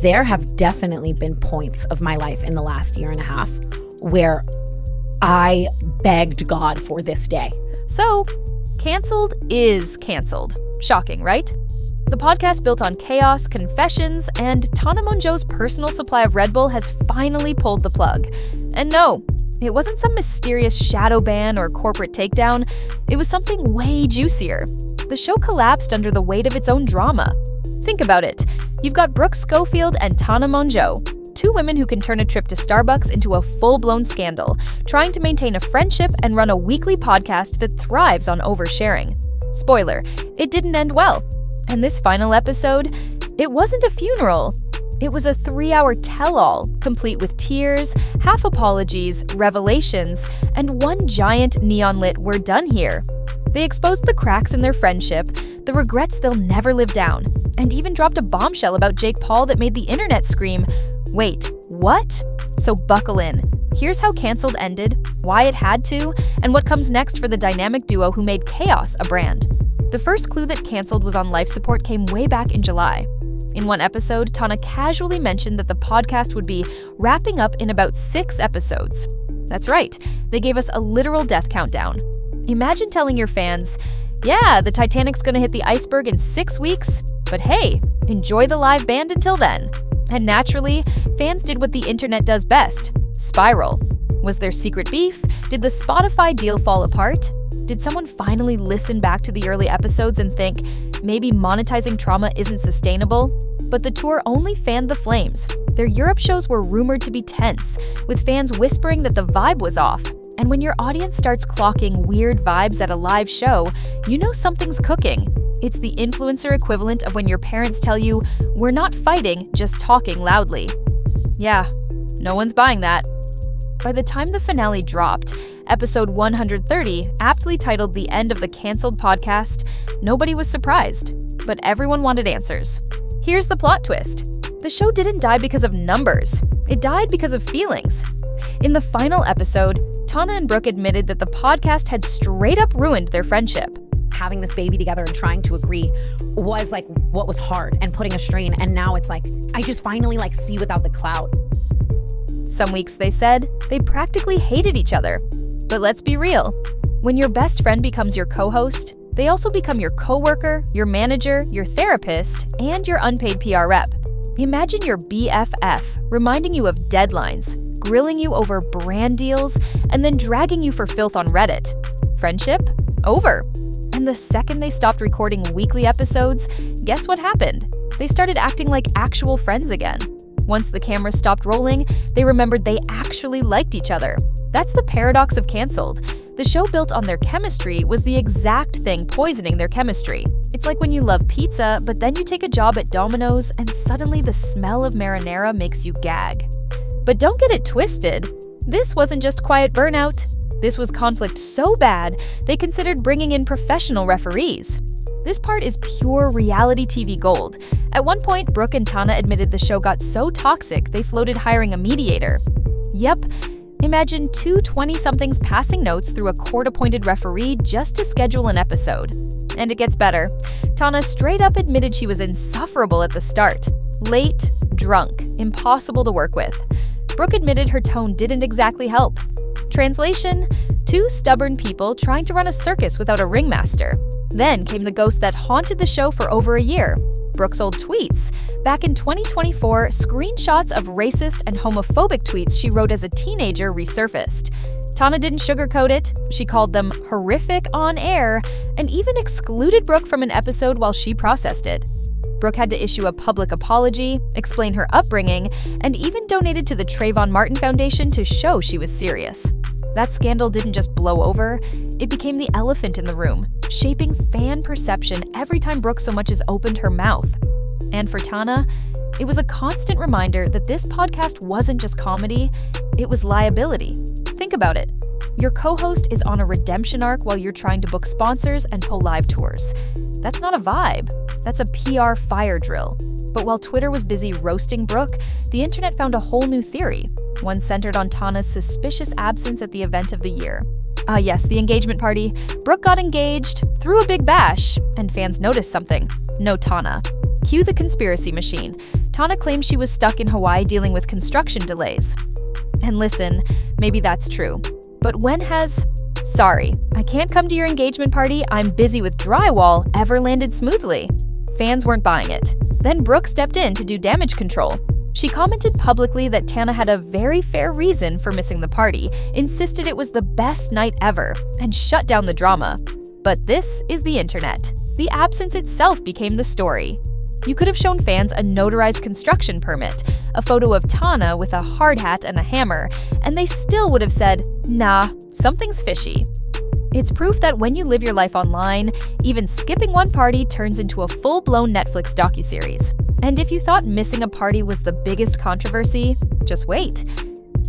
there have definitely been points of my life in the last year and a half where I begged God for this day. So, canceled is canceled. Shocking, right? The podcast built on chaos, confessions, and Tana Mongeau's personal supply of Red Bull has finally pulled the plug. And no, it wasn't some mysterious shadow ban or corporate takedown. It was something way juicier. The show collapsed under the weight of its own drama. Think about it. You've got Brooke, Schofield, and Tana Mongeau, two women who can turn a trip to Starbucks into a full-blown scandal, trying to maintain a friendship and run a weekly podcast that thrives on oversharing. Spoiler, it didn't end well. And this final episode, it wasn't a funeral. It was a 3-hour tell-all, complete with tears, half apologies, revelations, and one giant neon-lit "we're done here." They exposed the cracks in their friendship, the regrets they'll never live down, and even dropped a bombshell about Jake Paul that made the internet scream, "Wait, what?" So buckle in. Here's how Canceled ended, why it had to, and what comes next for the dynamic duo who made chaos a brand. The first clue that Canceled was on life support came way back in July. In one episode, Tana casually mentioned that the podcast would be wrapping up in about 6 episodes. That's right, they gave us a literal death countdown. Imagine telling your fans, yeah, the Titanic's gonna hit the iceberg in 6 weeks, but hey, enjoy the live band until then. And naturally, fans did what the internet does best, spiral. Was there secret beef? Did the Spotify deal fall apart? Did someone finally listen back to the early episodes and think, maybe monetizing trauma isn't sustainable? But the tour only fanned the flames. Their Europe shows were rumored to be tense, with fans whispering that the vibe was off. And when your audience starts clocking weird vibes at a live show, you know something's cooking. It's the influencer equivalent of when your parents tell you, we're not fighting, just talking loudly. Yeah, no one's buying that. By the time the finale dropped, episode 130, aptly titled The End of the Canceled Podcast, nobody was surprised, but everyone wanted answers. Here's the plot twist. The show didn't die because of numbers. It died because of feelings. In the final episode, Tana and Brooke admitted that the podcast had straight up ruined their friendship. Having this baby together and trying to agree was like what was hard and putting a strain, and now it's like, I just finally see without the cloud. Some weeks, they said, they practically hated each other. But let's be real. When your best friend becomes your co-host, they also become your coworker, your manager, your therapist, and your unpaid PR rep. Imagine your BFF reminding you of deadlines, grilling you over brand deals, and then dragging you for filth on Reddit. Friendship? Over. And the second they stopped recording weekly episodes, guess what happened? They started acting like actual friends again. Once the camera stopped rolling, they remembered they actually liked each other. That's the paradox of Canceled. The show built on their chemistry was the exact thing poisoning their chemistry. It's like when you love pizza, but then you take a job at Domino's and suddenly the smell of marinara makes you gag. But don't get it twisted. This wasn't just quiet burnout. This was conflict so bad, they considered bringing in professional referees. This part is pure reality TV gold. At one point, Brooke and Tana admitted the show got so toxic they floated hiring a mediator. Yep, imagine two 20-somethings passing notes through a court-appointed referee just to schedule an episode. And it gets better. Tana straight up admitted she was insufferable at the start. Late, drunk, impossible to work with. Brooke admitted her tone didn't exactly help. Translation: two stubborn people trying to run a circus without a ringmaster. Then came the ghost that haunted the show for over a year. Brooke's old tweets. Back in 2024, screenshots of racist and homophobic tweets she wrote as a teenager resurfaced. Tana didn't sugarcoat it. She called them horrific on air and even excluded Brooke from an episode while she processed it. Brooke had to issue a public apology, explain her upbringing, and even donated to the Trayvon Martin Foundation to show she was serious. That scandal didn't just blow over, it became the elephant in the room, shaping fan perception every time Brooke so much as opened her mouth. And for Tana, it was a constant reminder that this podcast wasn't just comedy, it was liability. Think about it. Your co-host is on a redemption arc while you're trying to book sponsors and pull live tours. That's not a vibe. That's a PR fire drill. But while Twitter was busy roasting Brooke, the internet found a whole new theory, one centered on Tana's suspicious absence at the event of the year. Yes, the engagement party. Brooke got engaged, threw a big bash, and fans noticed something. No Tana. Cue the conspiracy machine. Tana claims she was stuck in Hawaii dealing with construction delays. And listen, maybe that's true. But when has "sorry, I can't come to your engagement party, I'm busy with drywall" ever landed smoothly? Fans weren't buying it. Then Brooke stepped in to do damage control. She commented publicly that Tana had a very fair reason for missing the party, insisted it was the best night ever, and shut down the drama. But this is the internet. The absence itself became the story. You could have shown fans a notarized construction permit, a photo of Tana with a hard hat and a hammer, and they still would have said, "Nah, something's fishy." It's proof that when you live your life online, even skipping one party turns into a full-blown Netflix docuseries. And if you thought missing a party was the biggest controversy, just wait.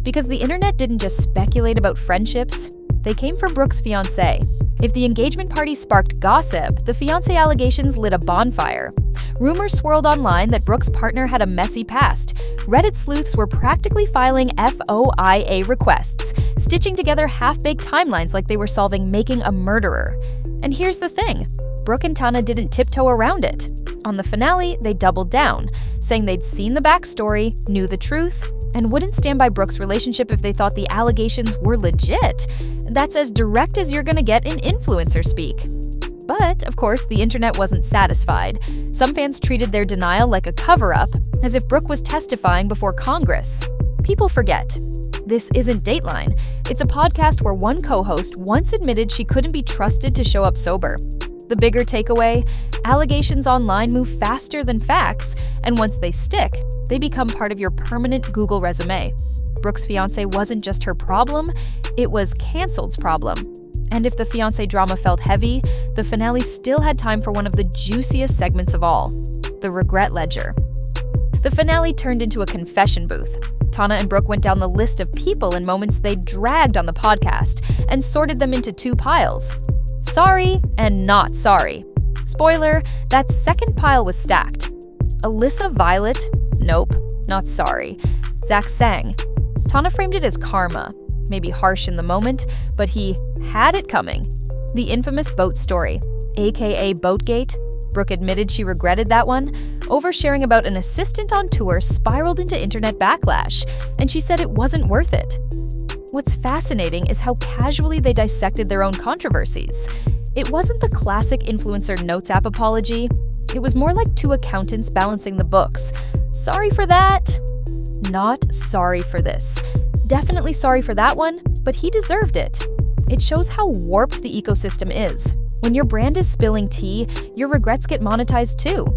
Because the internet didn't just speculate about friendships, they came from Brooke's fiancé. If the engagement party sparked gossip, the fiancé allegations lit a bonfire. Rumors swirled online that Brooke's partner had a messy past. Reddit sleuths were practically filing FOIA requests, stitching together half-baked timelines like they were solving Making a Murderer. And here's the thing, Brooke and Tana didn't tiptoe around it. On the finale, they doubled down, saying they'd seen the backstory, knew the truth, and wouldn't stand by Brooke's relationship if they thought the allegations were legit. That's as direct as you're gonna get in influencer speak. But, of course, the internet wasn't satisfied. Some fans treated their denial like a cover-up, as if Brooke was testifying before Congress. People forget. This isn't Dateline. It's a podcast where one co-host once admitted she couldn't be trusted to show up sober. The bigger takeaway, allegations online move faster than facts, and once they stick, they become part of your permanent Google resume. Brooke's fiancé wasn't just her problem, it was canceled's problem. And if the fiancé drama felt heavy, the finale still had time for one of the juiciest segments of all, the regret ledger. The finale turned into a confession booth. Tana and Brooke went down the list of people and moments they dragged on the podcast and sorted them into two piles: sorry and not sorry. Spoiler, that second pile was stacked. Alyssa Violet? Nope, not sorry. Zach Sang. Tana framed it as karma. Maybe harsh in the moment, but he had it coming. The infamous boat story, aka Boatgate. Brooke admitted she regretted that one. Oversharing about an assistant on tour spiraled into internet backlash, and she said it wasn't worth it. What's fascinating is how casually they dissected their own controversies. It wasn't the classic influencer notes app apology. It was more like two accountants balancing the books. Sorry for that. Not sorry for this. Definitely sorry for that one, but he deserved it. It shows how warped the ecosystem is. When your brand is spilling tea, your regrets get monetized too.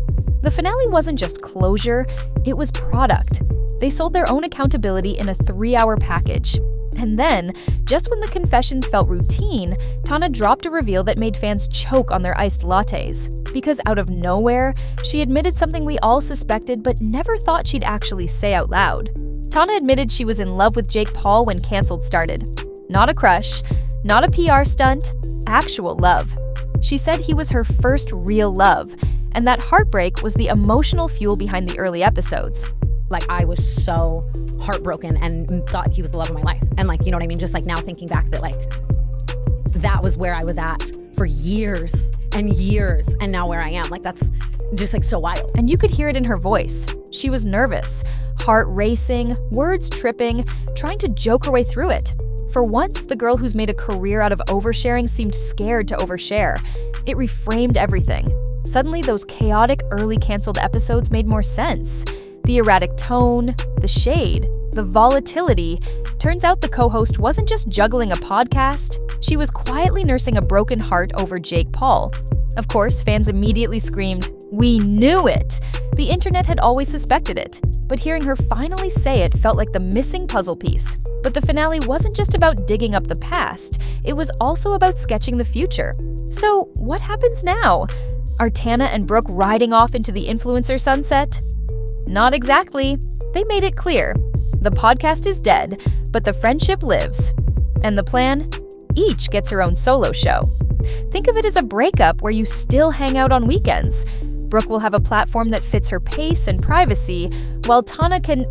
The finale wasn't just closure, it was product. They sold their own accountability in a 3-hour package. And then, just when the confessions felt routine, Tana dropped a reveal that made fans choke on their iced lattes. Because out of nowhere, she admitted something we all suspected but never thought she'd actually say out loud. Tana admitted she was in love with Jake Paul when Canceled started. Not a crush, not a PR stunt, actual love. She said he was her first real love, and that heartbreak was the emotional fuel behind the early episodes. Like, I was so heartbroken and thought he was the love of my life. And like, you know what I mean? Just like now thinking back that like, that was where I was at for years and years, and now where I am. Like, that's just like so wild. And you could hear it in her voice. She was nervous, heart racing, words tripping, trying to joke her way through it. For once, the girl who's made a career out of oversharing seemed scared to overshare. It reframed everything. Suddenly, those chaotic early Canceled episodes made more sense. The erratic tone, the shade, the volatility. Turns out the co-host wasn't just juggling a podcast, she was quietly nursing a broken heart over Jake Paul. Of course, fans immediately screamed, "We knew it!" The internet had always suspected it, but hearing her finally say it felt like the missing puzzle piece. But the finale wasn't just about digging up the past, it was also about sketching the future. So, what happens now? Are Tana and Brooke riding off into the influencer sunset? Not exactly. They made it clear. The podcast is dead, but the friendship lives. And the plan? Each gets her own solo show. Think of it as a breakup where you still hang out on weekends. Brooke will have a platform that fits her pace and privacy, while Tana can,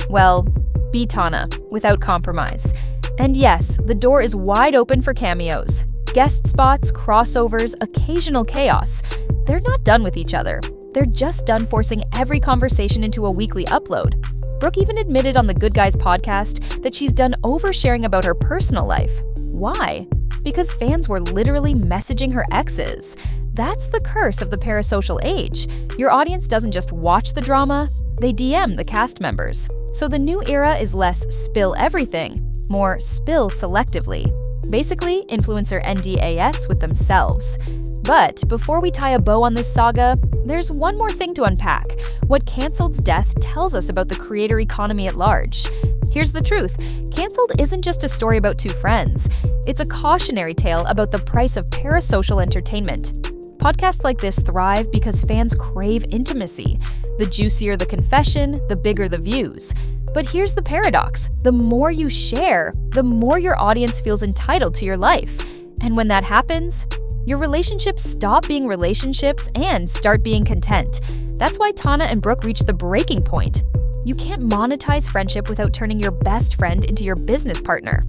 well, be Tana, without compromise. And yes, the door is wide open for cameos. Guest spots, crossovers, occasional chaos. They're not done with each other. They're just done forcing every conversation into a weekly upload. Brooke even admitted on the Good Guys podcast that she's done oversharing about her personal life. Why? Because fans were literally messaging her exes. That's the curse of the parasocial age. Your audience doesn't just watch the drama, they DM the cast members. So the new era is less spill everything, more spill selectively. Basically, influencer NDAS with themselves. But before we tie a bow on this saga, there's one more thing to unpack: what canceled's death tells us about the creator economy at large. Here's the truth: canceled isn't just a story about two friends. It's a cautionary tale about the price of parasocial entertainment. Podcasts like this thrive because fans crave intimacy. The juicier the confession, the bigger the views. But here's the paradox: the more you share, the more your audience feels entitled to your life. And when that happens, your relationships stop being relationships and start being content. That's why Tana and Brooke reached the breaking point. You can't monetize friendship without turning your best friend into your business partner.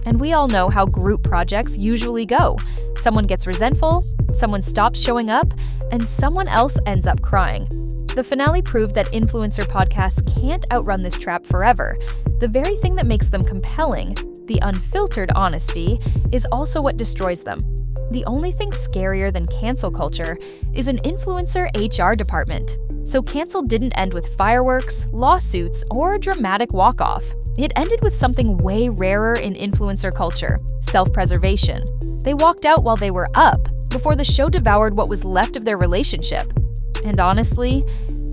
And we all know how group projects usually go. Someone gets resentful, someone stops showing up, and someone else ends up crying. The finale proved that influencer podcasts can't outrun this trap forever. The very thing that makes them compelling, the unfiltered honesty, is also what destroys them. The only thing scarier than cancel culture is an influencer HR department. So cancel didn't end with fireworks, lawsuits, or a dramatic walk-off. It ended with something way rarer in influencer culture: self-preservation. They walked out while they were up, before the show devoured what was left of their relationship. And honestly,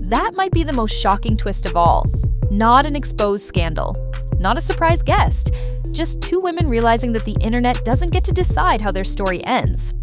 that might be the most shocking twist of all. Not an exposed scandal, not a surprise guest, just two women realizing that the internet doesn't get to decide how their story ends.